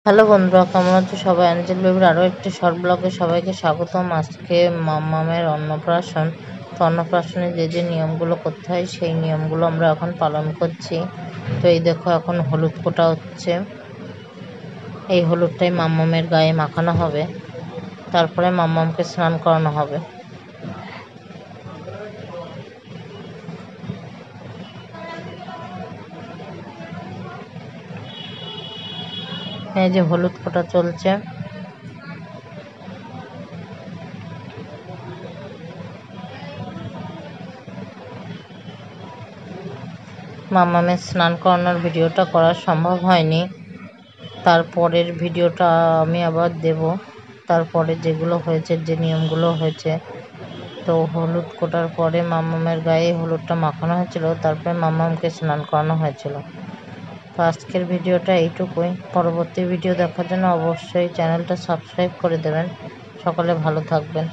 Hello বন্ধুরা, কেমন আছো সবাই? অ্যাঞ্জেল বেবির আরও একটি শর্ট ব্লগে সবাইকে স্বাগতম। আজকে মাম্মামের অন্নপ্রাশন। তো অন্নপ্রাশনে যে নিয়মগুলো করতে হয় সেই নিয়মগুলো আমরা এখন পালন করছি। তো এই দেখো, এখন হলুদ কোটা হচ্ছে। এই হলুদটাই মাম্মামের গায়ে মাখানো হবে, তারপরে মাম্মামকে স্নান করানো হবে। এই যে হলুদ কোটা চলছে। মাম্মামের স্নান করানোর ভিডিওটা করা সম্ভব হয়নি, তারপরের ভিডিওটা আমি আবার দেব। তারপরে যেগুলো হয়েছে, যে নিয়মগুলো হয়েছে, তো হলুদ কোটার পরে মাম্মামের গায়ে হলুদটা মাখানো হয়েছিল, তারপরে মাম্মামকে স্নান করানো হয়েছিল। তো আজকের ভিডিওটা এইটুকুই। পরবর্তী ভিডিও দেখার জন্য অবশ্যই চ্যানেলটা সাবস্ক্রাইব করে দেবেন। সকলে ভালো থাকবেন।